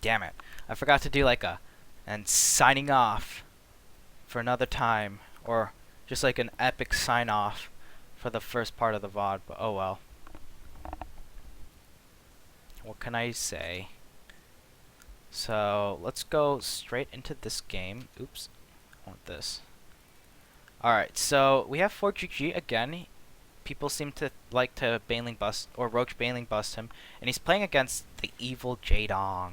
Damn it. I forgot to do like a and signing off for another time, or just like an epic sign off for the first part of the VOD, but oh well. What can I say? So let's go straight into this game. Oops, I want this. Alright, so we have 4GG again. People seem to like to Baneling bust, or Roach Baneling bust him, and he's playing against the evil Jaedong.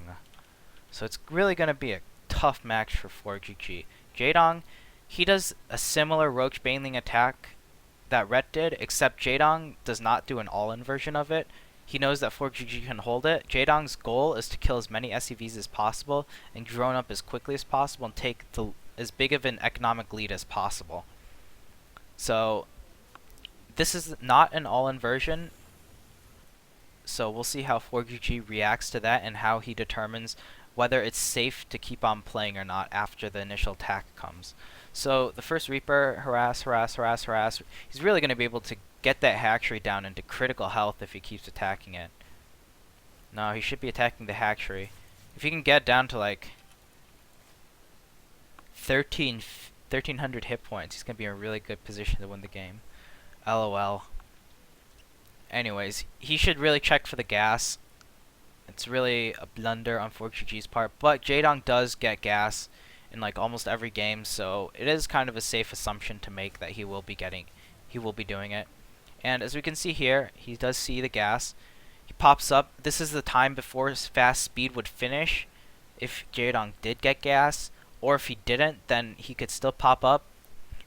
So it's really going to be a tough match for 4GG. Jaedong, he does a similar Roach Baneling attack that Rhett did, except Jaedong does not do an all-in version of it. He knows that 4GG can hold it. Jaedong's goal is to kill as many SCVs as possible and drone up as quickly as possible and take as big of an economic lead as possible. So this is not an all-in version, so we'll see how 4GG reacts to that and how he determines whether it's safe to keep on playing or not after the initial attack comes. So the first Reaper, harass. He's really going to be able to get that hatchery down into critical health if he keeps attacking it. No, he should be attacking the hatchery. If he can get down to like 1300 hit points, he's going to be in a really good position to win the game. LOL. Anyways, he should really check for the gas. It's really a blunder on 4GG's part, but Jaedong does get gas in like almost every game, so it is kind of a safe assumption to make that he will be doing it. And as we can see here, he does see the gas. He pops up. This is the time before his fast speed would finish if Jaedong did get gas, or if he didn't, then he could still pop up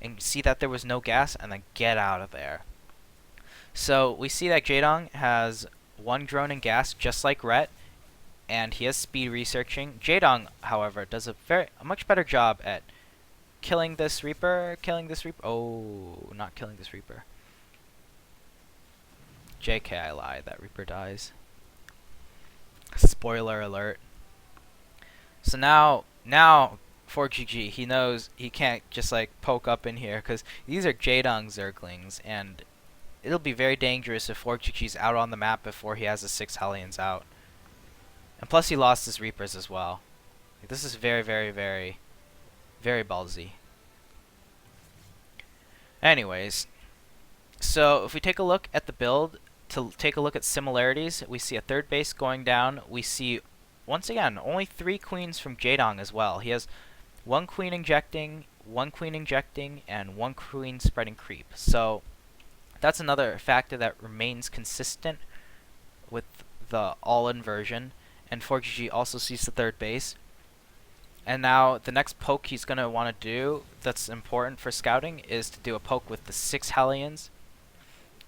and see that there was no gas and then get out of there. So we see that Jaedong has one drone and gas just like Rhett, and he has speed researching. Jaedong, however, does a much better job at killing this Reaper. Oh, not killing this Reaper. JK, I lied. That Reaper dies. Spoiler alert. So now 4GG, he knows he can't just like poke up in here because these are Jaedong Zerglings, and it'll be very dangerous if 4GG's out on the map before he has the 6 Hellions out. And plus he lost his Reapers as well. Like, this is very ballsy. Anyways, so if we take a look at the build, to take a look at similarities, we see a third base going down. We see, once again, only 3 queens from Jaedong as well. He has 1 queen injecting, 1 queen injecting, and 1 queen spreading creep. So that's another factor that remains consistent with the all-in version. And 4GG also sees the third base. And now the next poke he's going to want to do that's important for scouting is to do a poke with the 6 Hellions.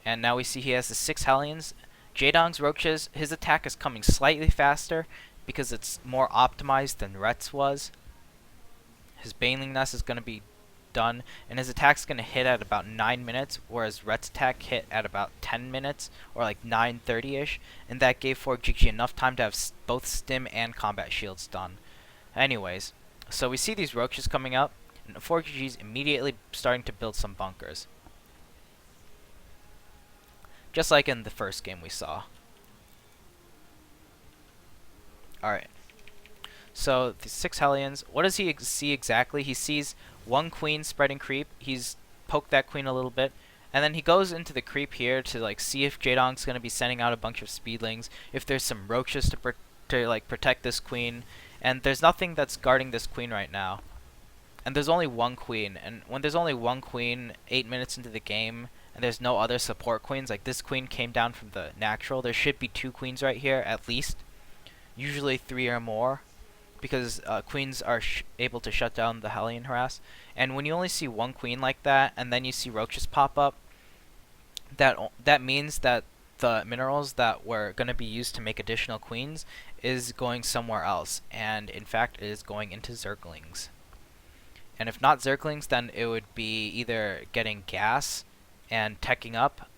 And now we see he has the 6 Hellions. Jaedong's Roaches, his attack is coming slightly faster because it's more optimized than Rhett's was. His Baneling Nest is going to be done, and his attack's going to hit at about 9 minutes, whereas Rhett's attack hit at about 10 minutes, or like 9:30ish, and that gave 4GG enough time to have both stim and combat shields done. Anyways, so we see these Roaches coming up, and 4GG's immediately starting to build some bunkers. Just like in the first game we saw. Alright. So, the 6 Hellions, what does he see exactly? He sees 1 queen spreading creep. He's poked that queen a little bit. And then he goes into the creep here to like see if Jaedong's going to be sending out a bunch of speedlings, if there's some roaches to like protect this queen. And there's nothing that's guarding this queen right now. And there's only 1 queen. And when there's only 1 queen 8 minutes into the game, and there's no other support queens, like this queen came down from the natural, there should be 2 queens right here at least. Usually 3 or more, because queens are able to shut down the Hellion harass. And when you only see 1 queen like that, and then you see roaches pop up, that means that the minerals that were going to be used to make additional queens is going somewhere else, and in fact it is going into Zerglings. And if not Zerglings, then it would be either getting gas and teching up.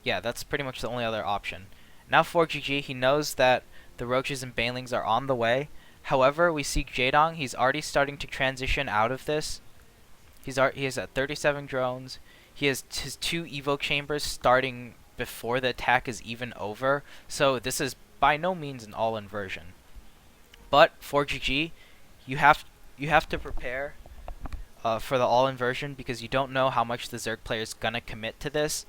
Yeah, that's pretty much the only other option. Now 4GG, he knows that the Roaches and Banelings are on the way. However, we see Jaedong, he's already starting to transition out of this. He is at 37 drones. He has his 2 Evo chambers starting before the attack is even over. So this is by no means an all-in version. But for GG, you have to prepare for the all-in version, because you don't know how much the Zerg player is gonna commit to this.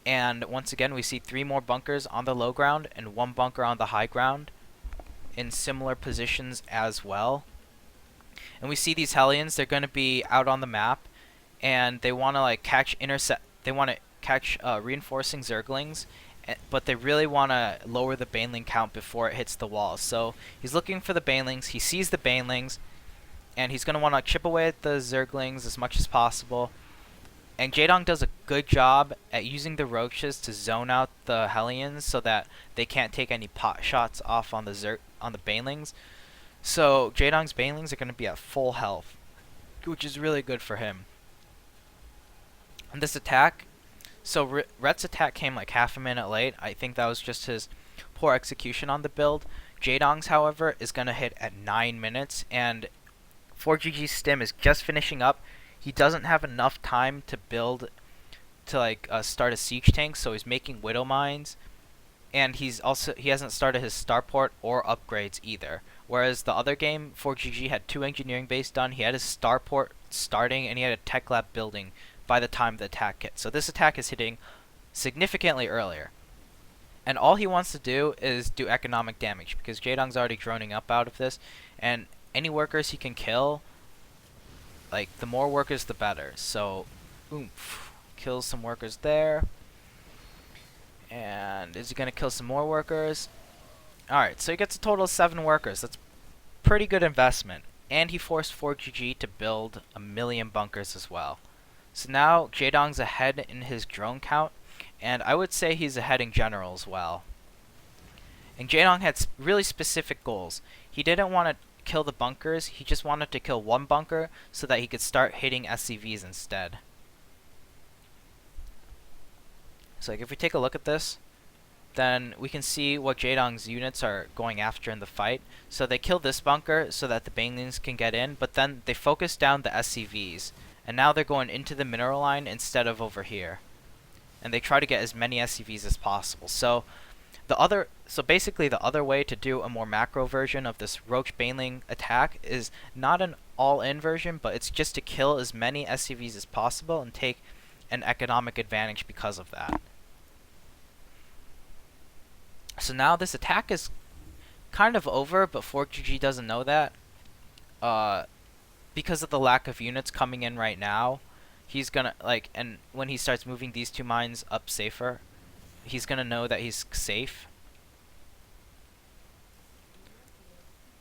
And once again, we see 3 more bunkers on the low ground and 1 bunker on the high ground in similar positions as well. And we see these Hellions, they're gonna be out on the map, and they want to like catch reinforcing Zerglings, but they really want to lower the Baneling count before it hits the wall. So he's looking for the Banelings. He sees the Banelings, and he's going to want to chip away at the Zerglings as much as possible. And Jaedong does a good job at using the Roaches to zone out the Hellions so that they can't take any pot shots off on the Banelings. So Jaedong's Banelings are going to be at full health, which is really good for him. And this attack, so Rhett's attack came like half a minute late. I think that was just his poor execution on the build. Jaedong's, however, is going to hit at 9 minutes, and 4GG's stim is just finishing up. He doesn't have enough time to build to start a siege tank, so he's making Widow Mines, and he hasn't started his starport or upgrades either. Whereas the other game, 4GG had 2 engineering base done, he had his starport starting, and he had a tech lab building by the time the attack hit. So this attack is hitting significantly earlier. And all he wants to do is do economic damage, because Jaedong's already droning up out of this, and any workers he can kill, like, the more workers the better. So, oomph, kills some workers there. And is he going to kill some more workers? Alright, so he gets a total of 7 workers. That's pretty good investment. And he forced 4GG to build 1,000,000 bunkers as well. So now Jaedong's ahead in his drone count, and I would say he's ahead in general as well. And Jaedong had really specific goals. He didn't want to kill the bunkers, he just wanted to kill 1 bunker so that he could start hitting SCVs instead. So if we take a look at this, then we can see what Jaedong's units are going after in the fight. So they kill this bunker so that the Banelings can get in, but then they focus down the SCVs. And now they're going into the mineral line instead of over here. And they try to get as many SCVs as possible. So basically the other way to do a more macro version of this Roach Baneling attack is not an all-in version, but it's just to kill as many SCVs as possible and take an economic advantage because of that. So now this attack is kind of over, but 4GG doesn't know that. Because of the lack of units coming in right now, he's gonna, and when he starts moving these 2 mines up safer, he's gonna know that he's safe.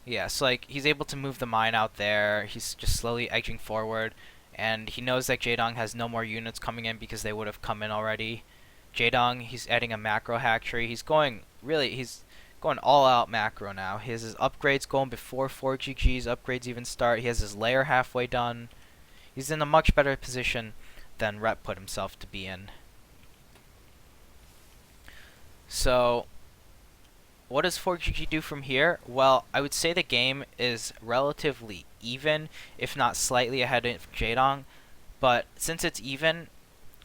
Yeah, so he's able to move the mine out there. He's just slowly edging forward, and he knows that Jaedong has no more units coming in because they would have come in already. Jaedong, he's adding a macro hatchery. He's going all out macro now. He has his upgrades going before 4GG's upgrades even start. He has his lair halfway done. He's in a much better position than Rhett put himself to be in. So, what does 4GG do from here? Well, I would say the game is relatively even, if not slightly ahead of Jaedong. But since it's even,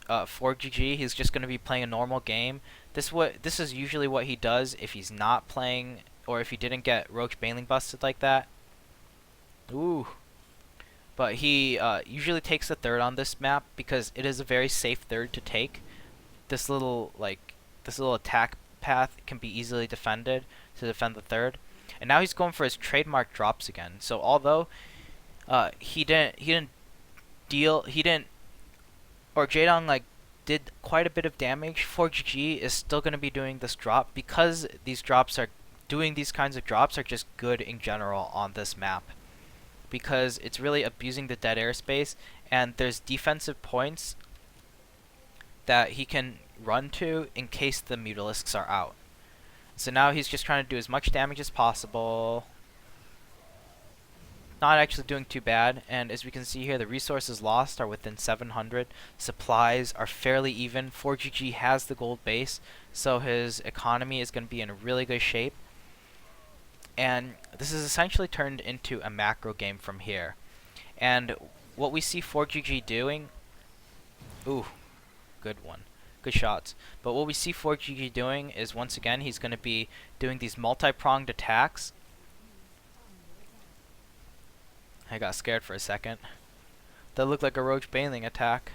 4GG, he's just going to be playing a normal game. This is usually what he does if he's not playing, or if he didn't get Roach Baneling busted like that. Ooh. But he usually takes the third on this map because it is a very safe third to take. This little attack path can be easily defended to defend the third. And now he's going for his trademark drops again. So although Jaedong did quite a bit of damage, 4GG is still going to be doing this drop because these kinds of drops are just good in general on this map, because it's really abusing the dead airspace, and there's defensive points that he can run to in case the Mutalisks are out. So now he's just trying to do as much damage as possible. Not actually doing too bad, and as we can see here, the resources lost are within 700. Supplies are fairly even. 4GG has the gold base, so his economy is going to be in a really good shape. And this is essentially turned into a macro game from here. And what we see 4GG doing... Ooh, good one. Good shots. But what we see 4GG doing is, once again, he's going to be doing these multi-pronged attacks I got scared for a second. That looked like a Roach Baneling attack.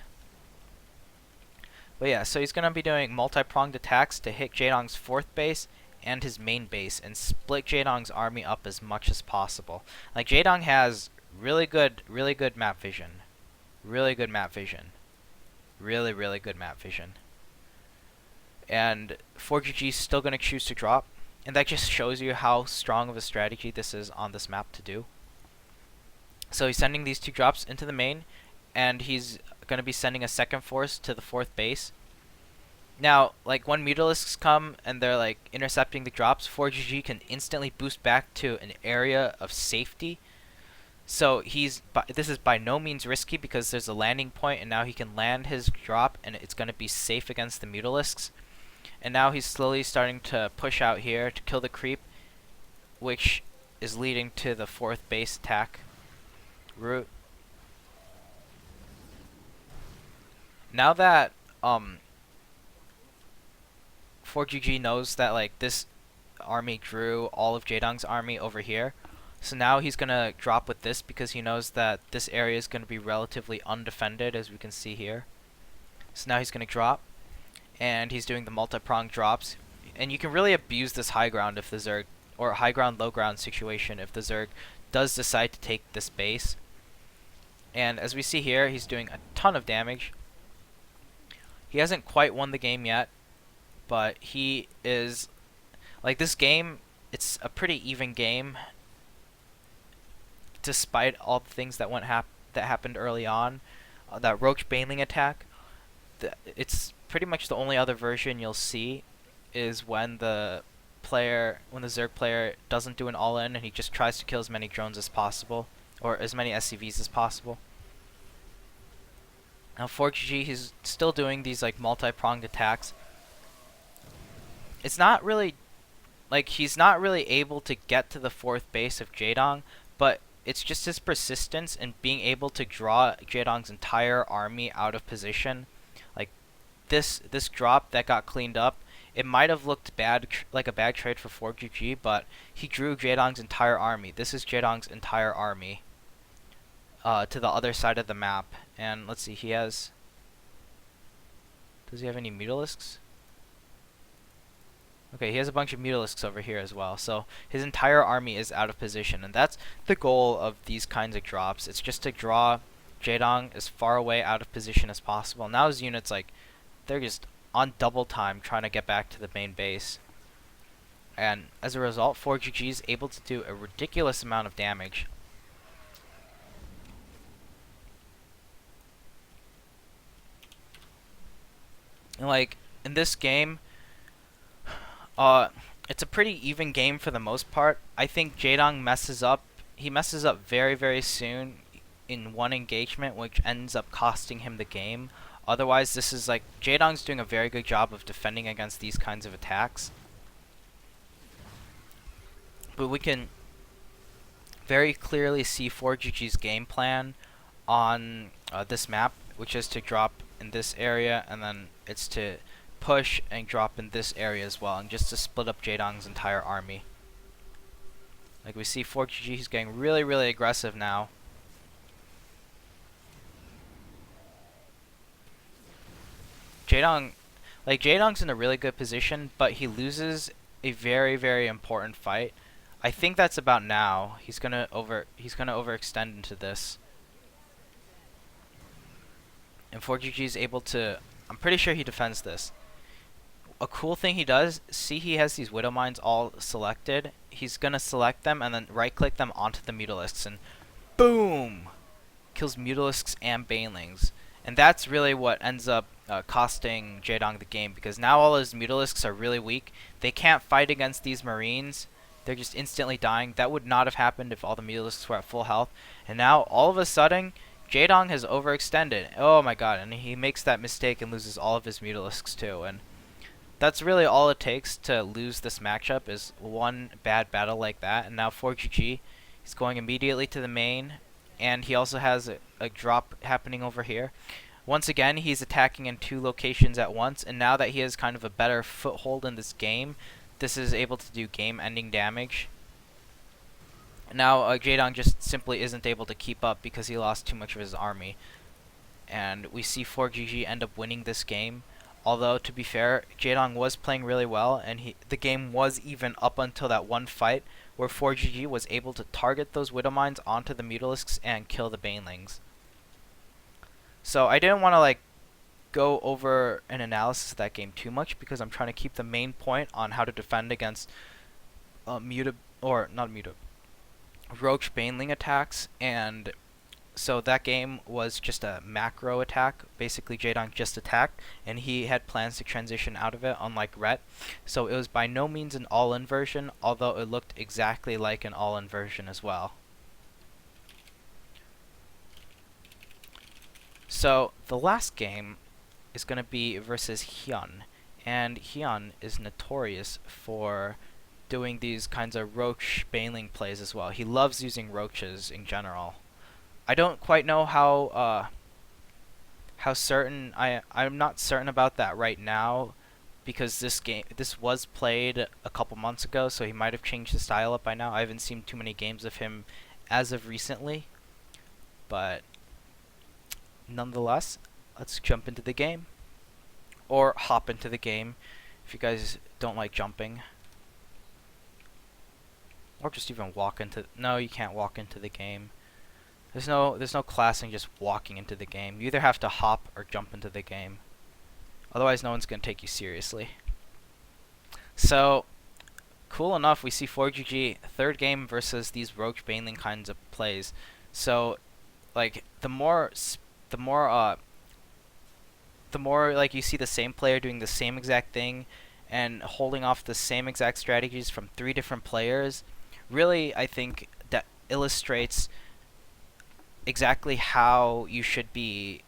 But yeah, so he's going to be doing multi-pronged attacks to hit Jaedong's 4th base and his main base and split Jaedong's army up as much as possible. Like, Jaedong has really good map vision. Really good map vision. Really good map vision. And 4GG's still going to choose to drop. And that just shows you how strong of a strategy this is on this map to do. So he's sending these 2 drops into the main, and he's going to be sending a 2nd force to the 4th base. Now, like, when Mutalisks come and they're like intercepting the drops, 4GG can instantly boost back to an area of safety. So this is by no means risky because there's a landing point, and now he can land his drop and it's going to be safe against the Mutalisks. And now he's slowly starting to push out here to kill the creep, which is leading to the 4th base attack route. Now that 4GG knows that like this army drew all of Jaedong's army over here, so now he's gonna drop with this because he knows that this area is gonna be relatively undefended, as we can see here. So now he's gonna drop, and he's doing the multi-pronged drops, and you can really abuse this high ground if the Zerg, or high ground low ground situation if the Zerg does decide to take this base. And as we see here, he's doing a ton of damage. He hasn't quite won the game yet, but he is, like, this game, it's a pretty even game despite all the things that that happened early on. That Roach Baneling attack, it's pretty much the only other version you'll see is when the Zerg player doesn't do an all-in and he just tries to kill as many drones as possible, or as many SCVs as possible. Now 4GG, he's still doing these like multi-pronged attacks. It's not really, like, he's not really able to get to the 4th base of Jaedong, but it's just his persistence and being able to draw Jaedong's entire army out of position. Like, this drop that got cleaned up, it might have looked bad, like a bad trade for 4GG, but he drew Jaedong's entire army. This is Jaedong's entire army to the other side of the map. And let's see, does he have any Mutalisks? Okay, he has a bunch of Mutalisks over here as well. So his entire army is out of position, and that's the goal of these kinds of drops. It's just to draw Jaedong as far away out of position as possible. Now his units, like, they're just on double time trying to get back to the main base. And as a result, 4GG is able to do a ridiculous amount of damage. And like, in this game, it's a pretty even game for the most part. I think Jaedong messes up. He messes up very soon in one engagement, which ends up costing him the game. Otherwise, this is like, Jaedong's doing a very good job of defending against these kinds of attacks. But we can very clearly see 4GG's game plan on this map, which is to drop in this area, and then it's to push and drop in this area as well, and just to split up Jaedong's entire army. Like, we see 4GG, he's getting really aggressive now. Jaedong's in a really good position, but he loses a very important fight. I think that's about now. He's gonna overextend into this. And 4GG is able to, I'm pretty sure he defends this. A cool thing he does, see he has these Widow Mines all selected. He's gonna select them and then right click them onto the Mutalisks, and boom! Kills Mutalisks and Banelings. And that's really what ends up costing Jaedong the game, because now all his Mutalisks are really weak. They can't fight against these Marines. They're just instantly dying. That would not have happened if all the Mutalisks were at full health. And now, all of a sudden, Jaedong has overextended. Oh my god, and he makes that mistake and loses all of his Mutalisks too. And that's really all it takes to lose this matchup, is one bad battle like that. And now 4GG, he's going immediately to the main, and he also has a drop happening over here. Once again, he's attacking in 2 locations at once, and now that he has kind of a better foothold in this game, this is able to do game-ending damage. Now Jaedong just simply isn't able to keep up because he lost too much of his army. And we see 4GG end up winning this game. Although, to be fair, Jaedong was playing really well, and the game was even up until that one fight where 4GG was able to target those Widow Mines onto the Mutalisks and kill the Banelings. So I didn't want to like go over an analysis of that game too much because I'm trying to keep the main point on how to defend against Roach Baneling attacks, and so that game was just a macro attack. Basically, Jaedong just attacked, and he had plans to transition out of it, unlike Rhett. So it was by no means an all-in version, although it looked exactly like an all-in version as well. So the last game is going to be versus Hyun, and Hyun is notorious for doing these kinds of Roach Baneling plays as well. He loves using roaches in general. I don't quite know how certain I'm not certain about that right now, because this was played a couple months ago, so he might have changed the style up by now. I haven't seen too many games of him as of recently, but nonetheless, let's jump into the game, or hop into the game if you guys don't like jumping. Or just even walk into... No, you can't walk into the game. There's no class in just walking into the game. You either have to hop or jump into the game. Otherwise, no one's going to take you seriously. So, cool enough, we see 4GG, third game versus these Roach Baneling kinds of plays. So, like, the more like you see the same player doing the same exact thing and holding off the same exact strategies from 3 different players, really, I think that illustrates exactly how you should be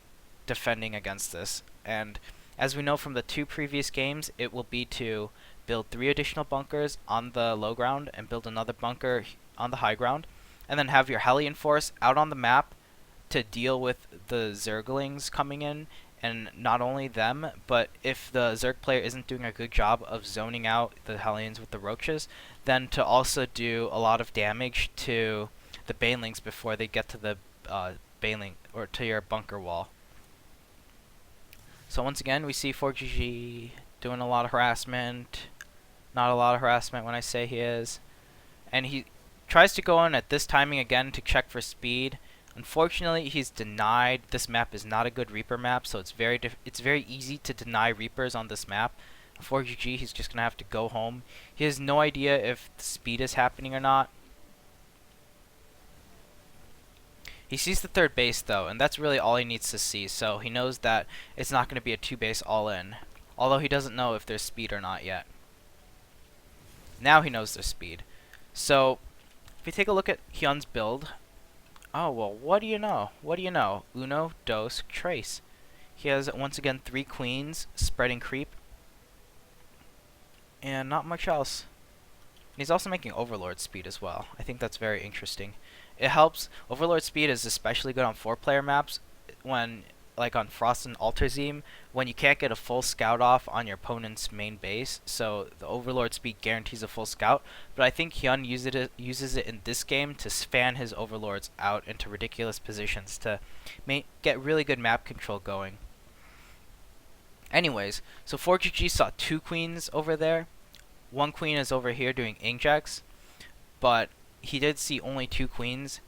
defending against this. And as we know from the 2 previous games, it will be to build 3 additional bunkers on the low ground and build another bunker on the high ground, and then have your Hellion Force out on the map to deal with the Zerglings coming in. And not only them, but if the Zerg player isn't doing a good job of zoning out the Hellions with the Roaches, then to also do a lot of damage to the Banelings before they get to the Baneling, or to your bunker wall. So once again, we see 4GG doing a lot of harassment. Not a lot of harassment when I say he is. And he tries to go in at this timing again to check for speed. Unfortunately, he's denied. This map is not a good Reaper map, so it's very easy to deny Reapers on this map. 4GG, he's just going to have to go home. He has no idea if the speed is happening or not. He sees the 3rd base, though, and that's really all he needs to see, so he knows that it's not going to be a 2-base all-in. Although he doesn't know if there's speed or not yet. Now he knows there's speed. So, if we take a look at Hyun's build... Oh, well, what do you know? What do you know? Uno, dos, tres. He has, once again, 3 queens, spreading creep. And not much else. And he's also making Overlord speed as well. I think that's very interesting. It helps. Overlord speed is especially good on 4-player maps, when, like on Frost and Alterzim, when you can't get a full scout off on your opponent's main base. So the Overlord speed guarantees a full scout. But I think Hyun uses it in this game to fan his Overlords out into ridiculous positions to get really good map control going. Anyways, so 4GG saw 2 queens over there. 1 queen is over here doing inkjacks, but he did see only 2 queens.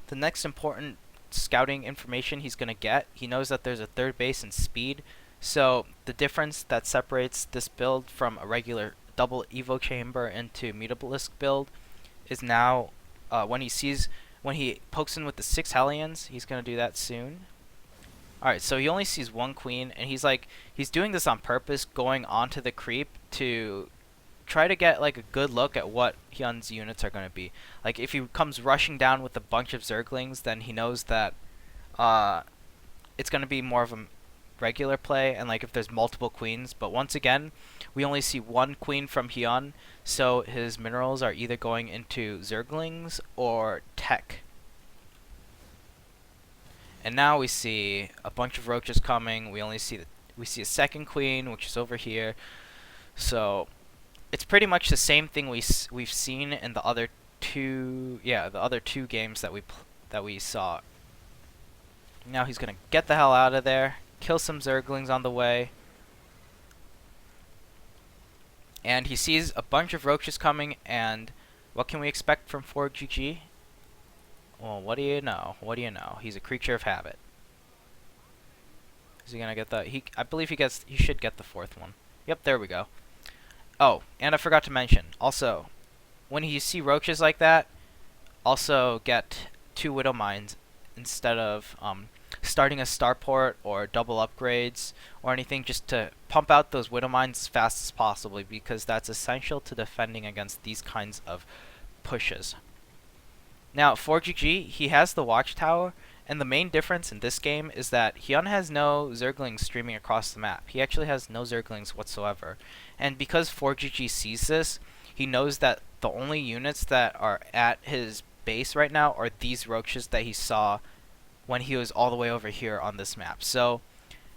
The next important scouting information he's going to get, he knows that there's a 3rd base in speed, so the difference that separates this build from a regular double Evo chamber into Mutalisk build is now when he pokes in with the 6 Hellions. He's going to do that soon. Alright, so he only sees 1 queen, and he's doing this on purpose, going onto the creep to try to get like a good look at what Hyun's units are going to be. Like if he comes rushing down with a bunch of Zerglings, then he knows that it's going to be more of a regular play, and like if there's multiple queens. But once again, we only see 1 queen from Hyun, so his minerals are either going into Zerglings or tech. And now we see a bunch of roaches coming. We see a 2nd queen, which is over here. So it's pretty much the same thing we've seen in the other two games that we saw. Now he's gonna get the hell out of there, kill some Zerglings on the way, and he sees a bunch of roaches coming. And what can we expect from 4GG? Well, what do you know? What do you know? He's a creature of habit. Is he gonna get the? I believe he should get the fourth one. Yep, there we go. Oh, and I forgot to mention. Also, when you see roaches like that, also get 2 Widow Mines instead of starting a starport or double upgrades or anything, just to pump out those Widow Mines as fast as possible, because that's essential to defending against these kinds of pushes. Now, 4GG, he has the Watchtower, and the main difference in this game is that Hyun has no Zerglings streaming across the map. He actually has no Zerglings whatsoever. And because 4GG sees this, he knows that the only units that are at his base right now are these roaches that he saw when he was all the way over here on this map. So,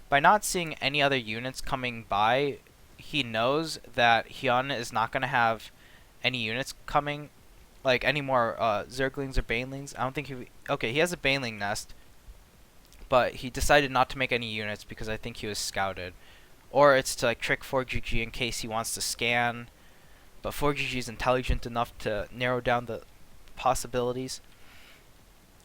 by not seeing any other units coming by, he knows that Hyun is not going to have any units coming, like any more Zerglings or Banelings. I don't think he has a Baneling nest, but he decided not to make any units because I think he was scouted. Or it's to like trick 4GG in case he wants to scan, but 4GG is intelligent enough to narrow down the possibilities.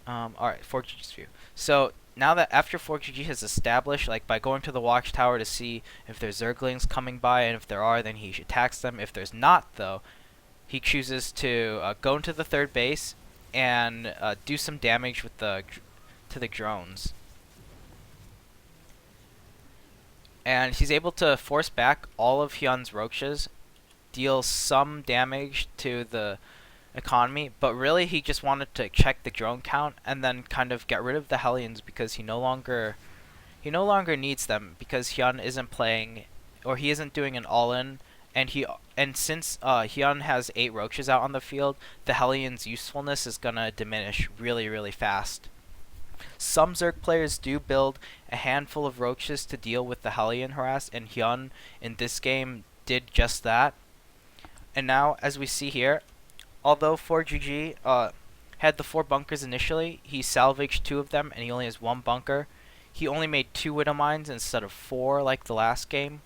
Alright, 4GG's view. So now that after 4GG has established, like by going to the Watchtower to see if there's Zerglings coming by, and if there are, then he attacks them. If there's not, though, he chooses to go into the third base and do some damage with to the drones. And he's able to force back all of Hyun's roaches, deal some damage to the economy, but really he just wanted to check the drone count and then kind of get rid of the Hellions, because he no longer needs them, because Hyun isn't playing, or he isn't doing an all-in, and since Hyun has 8 roaches out on the field, the Hellions' usefulness is gonna diminish really, really fast. Some Zerg players do build a handful of roaches to deal with the Hellion harass, and Hyun in this game did just that. And now, as we see here, although 4GG had the 4 bunkers initially, he salvaged 2 of them, and he only has 1 bunker. He only made 2 Widow Mines instead of 4 like the last game.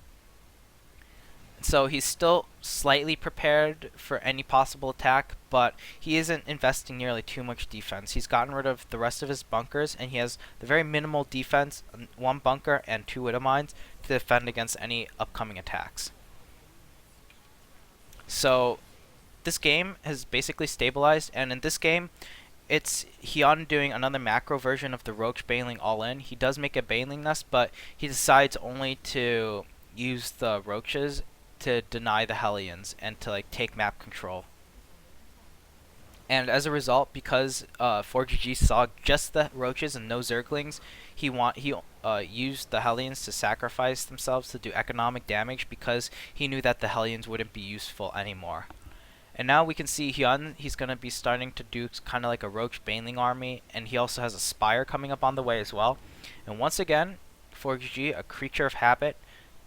So he's still slightly prepared for any possible attack, but he isn't investing nearly too much defense. He's gotten rid of the rest of his bunkers, and he has the very minimal defense, 1 bunker and 2 Widow Mines, to defend against any upcoming attacks. So this game has basically stabilized, and in this game, it's Hyun doing another macro version of the Roach Baneling all-in. He does make a Baneling nest, but he decides only to use the roaches to deny the Hellions and to like take map control. And as a result, because 4GG saw just the roaches and no Zerglings, he used the Hellions to sacrifice themselves to do economic damage, because he knew that the Hellions wouldn't be useful anymore. And now we can see Hyun, he's going to be starting to do kind of like a Roach Baneling army, and he also has a Spire coming up on the way as well. And once again, 4GG, a creature of habit,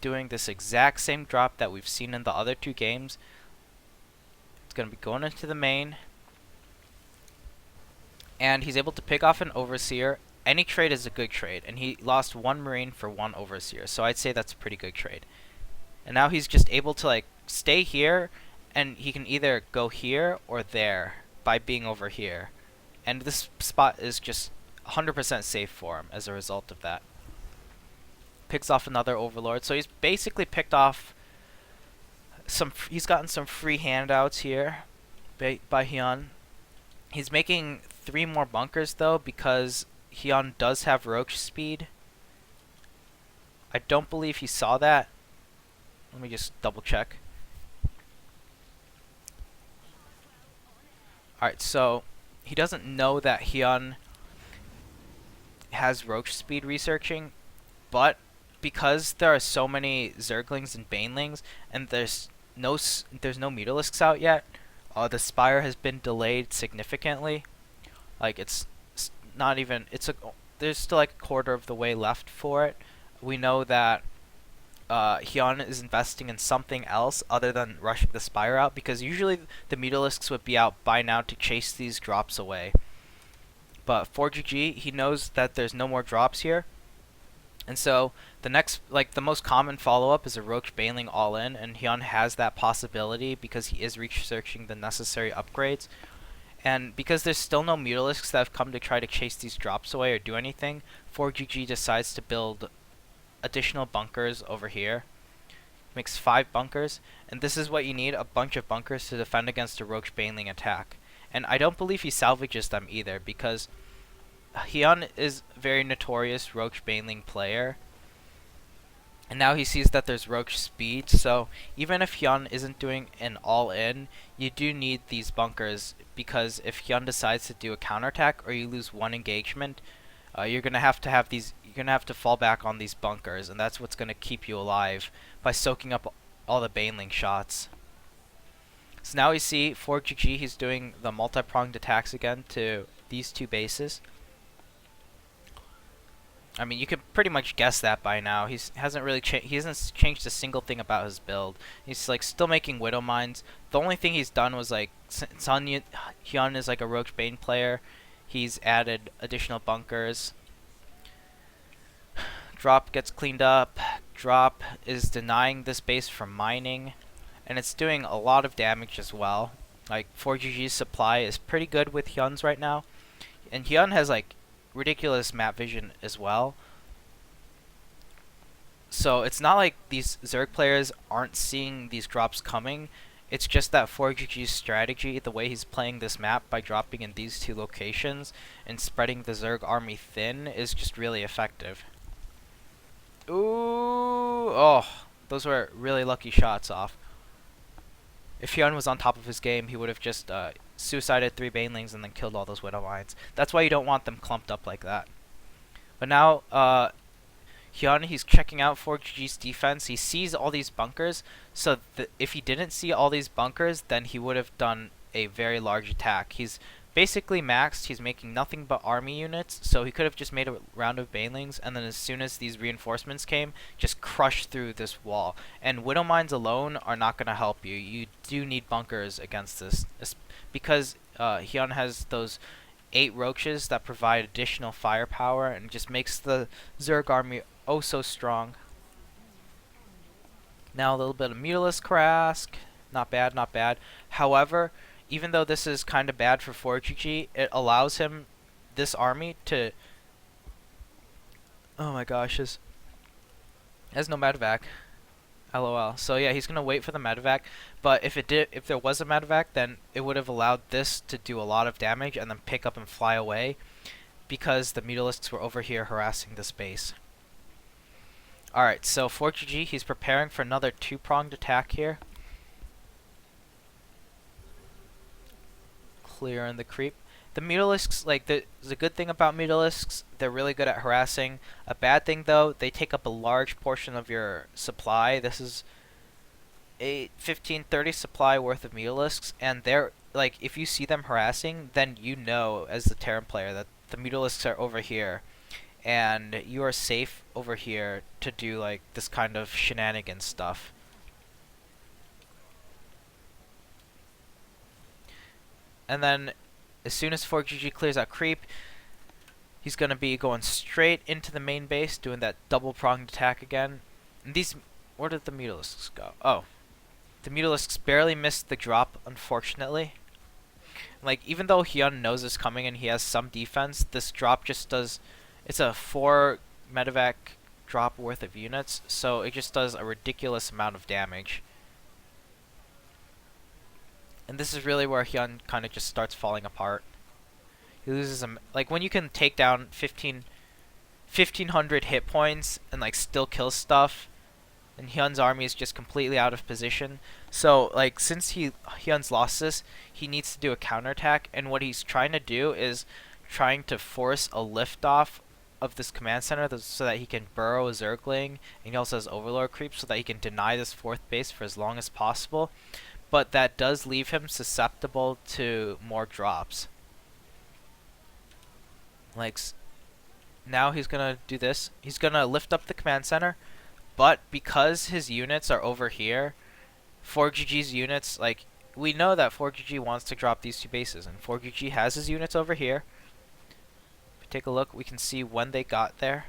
doing this exact same drop that we've seen in the other 2 games. It's going to be going into the main, and he's able to pick off an Overseer. Any trade is a good trade, and he lost 1 Marine for 1 Overseer, so I'd say that's a pretty good trade. And now he's just able to like stay here, and he can either go here or there by being over here. And this spot is just 100% safe for him as a result of that. Picks off another Overlord. So he's basically picked off he's gotten some free handouts here by Hyun. He's making 3 more bunkers though, because Hyun does have Roach speed. I don't believe he saw that. Let me just double check. Alright, so he doesn't know that Hyun has Roach speed researching, but because there are so many Zerglings and Banelings, and there's no Mutalisks out yet, the Spire has been delayed significantly. Like it's not even, there's still like a quarter of the way left for it. We know that Hyun is investing in something else other than rushing the Spire out, because usually the Mutalisks would be out by now to chase these drops away. But for GG, he knows that there's no more drops here, and so the next, like the most common follow-up is a Roach Baneling all-in, and Hyun has that possibility because he is researching the necessary upgrades. And because there's still no Mutalisks that have come to try to chase these drops away or do anything, 4GG decides to build additional bunkers over here. Makes 5 bunkers, and this is what you need, a bunch of bunkers to defend against a Roach Baneling attack. And I don't believe he salvages them either, because Hyun is a very notorious Roach Baneling player. And now he sees that there's Roach speed, so even if Hyun isn't doing an all-in, you do need these bunkers, because if Hyun decides to do a counterattack or you lose one engagement, you're gonna have to fall back on these bunkers, and that's what's gonna keep you alive by soaking up all the Baneling shots. So now we see 4GG, he's doing the multi-pronged attacks again to these two bases. I mean, you could pretty much guess that by now. He hasn't changed a single thing about his build. He's like still making Widow Mines. The only thing he's done was like, Hyun is like a Roach Bane player. He's added additional bunkers. Drop gets cleaned up. Drop is denying this base from mining, and it's doing a lot of damage as well. Like 4GG's supply is pretty good with Hyun's right now, and Hyun has like ridiculous map vision as well. So it's not like these Zerg players aren't seeing these drops coming. It's just that 4GG's strategy, the way he's playing this map by dropping in these two locations and spreading the Zerg army thin, is just really effective. Ooh, oh, those were really lucky shots off. If Hyun was on top of his game, he would have just suicided 3 Banelings and then killed all those Widow Mines. That's why you don't want them clumped up like that. But now, Hyun, he's checking out 4GG's defense. He sees all these bunkers, so if he didn't see all these bunkers, then he would have done a very large attack. He's basically maxed. He's making nothing but army units, so he could have just made a round of Banelings, and then as soon as these reinforcements came, just crush through this wall. And Widow Mines alone are not going to help you. You do need bunkers against this, because Hyun has those 8 Roaches that provide additional firepower, and just makes the Zerg army oh so strong. Now a little bit of Mutalisk Krask. Not bad, not bad. However, even though this is kind of bad for 4GG, it allows him, this army, to... Oh my gosh, has no medevac. LOL. So yeah, he's gonna wait for the medevac, but if there was a medevac, then it would have allowed this to do a lot of damage and then pick up and fly away, because the Mutalisks were over here harassing this base. Alright, so 4GG, he's preparing for another 2-pronged attack here. Clear in the creep. The Mutalisks, like, there's a good thing about Mutalisks, they're really good at harassing. A bad thing, though, they take up a large portion of your supply. This is a 15-30 supply worth of Mutalisks, and they're, like, if you see them harassing, then you know, as the Terran player, that the Mutalisks are over here, and you are safe over here to do, like, this kind of shenanigan stuff. And then, as soon as 4GG clears out creep, he's going to be going straight into the main base, doing that double-pronged attack again. And these... Where did the Mutalisks go? Oh. The Mutalisks barely missed the drop, unfortunately. Like, even though Hyun knows it's coming and he has some defense, this drop just does... It's a 4 medevac drop worth of units, so it just does a ridiculous amount of damage. And this is really where Hyun kind of just starts falling apart. He loses like, when you can take down 1500 hit points and like still kill stuff, and Hyun's army is just completely out of position. So like, since Hyun's lost this, he needs to do a counterattack, and what he's trying to do is trying to force a liftoff of this command center so that he can burrow a Zergling, and he also has Overlord creep so that he can deny this 4th base for as long as possible. But that does leave him susceptible to more drops. Like, now he's gonna do this. He's gonna lift up the command center, but because his units are over here, 4GG's units, like, we know that 4GG wants to drop these two bases, and 4GG has his units over here. If we take a look, we can see when they got there.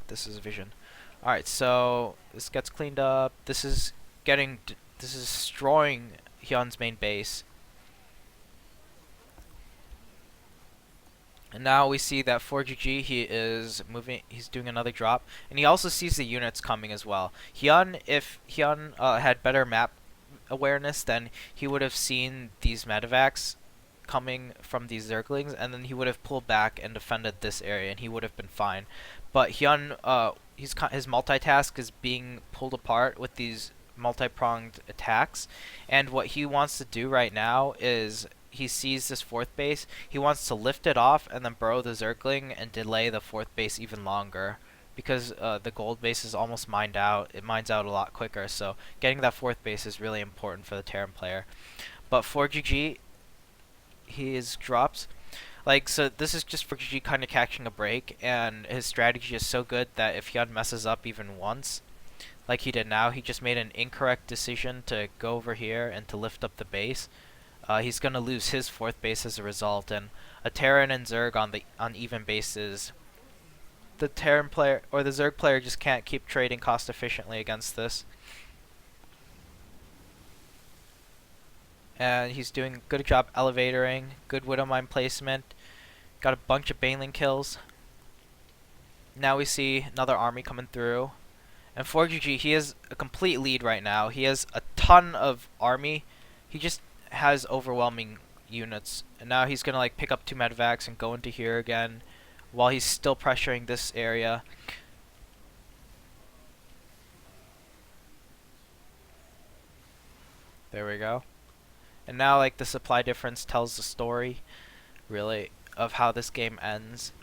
This is vision. Alright, so this gets cleaned up. This is destroying Hyun's main base. And now we see that 4GG, he is moving, he's doing another drop. And he also sees the units coming as well. Hyun, if Hyun had better map awareness, then he would have seen these medevacs coming from these Zerglings, and then he would have pulled back and defended this area, and he would have been fine. But Hyun, his multitask is being pulled apart with these multi-pronged attacks, and what he wants to do right now is he sees this fourth base, he wants to lift it off and then burrow the Zergling and delay the fourth base even longer, because the gold base is almost mined out. It mines out a lot quicker, so getting that fourth base is really important for the Terran player. But 4GG, his drops, like, so this is just 4GG kind of catching a break, and his strategy is so good that if Hyun messes up even once, like he did now, he just made an incorrect decision to go over here and to lift up the base. He's gonna lose his fourth base as a result, and a Terran and Zerg on even bases, the Terran player or the Zerg player just can't keep trading cost efficiently against this. And he's doing a good job elevatoring, good Widowmine placement, got a bunch of Baneling kills. Now we see another army coming through, and 4GG, he has a complete lead right now. He has a ton of army. He just has overwhelming units, and now he's gonna like pick up two medevacs and go into here again while he's still pressuring this area. There we go. And now like the supply difference tells the story really of how this game ends,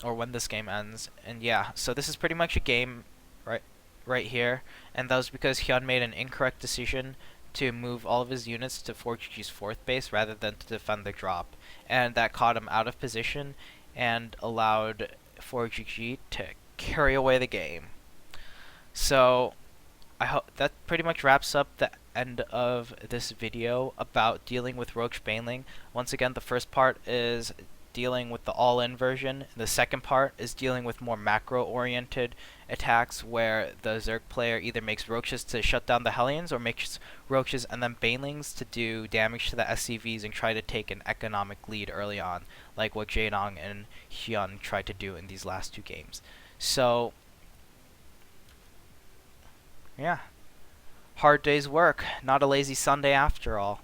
or when this game ends. And yeah, so this is pretty much a game right here, and that was because Hyun made an incorrect decision to move all of his units to 4GG's fourth base rather than to defend the drop, and that caught him out of position and allowed 4GG to carry away the game. So I hope that pretty much wraps up the end of this video about dealing with Roach Baneling. Once again, the first part is dealing with the all-in version. The second part is dealing with more macro-oriented attacks where the Zerg player either makes Roaches to shut down the Hellions or makes Roaches and then Banelings to do damage to the SCVs and try to take an economic lead early on, like what Jaedong and Hyun tried to do in these last two games. So, yeah. Hard day's work, not a lazy Sunday after all.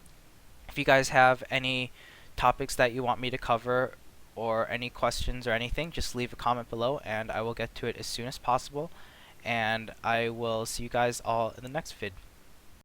If you guys have any topics that you want me to cover or any questions or anything, just leave a comment below and I will get to it as soon as possible. And I will see you guys all in the next vid.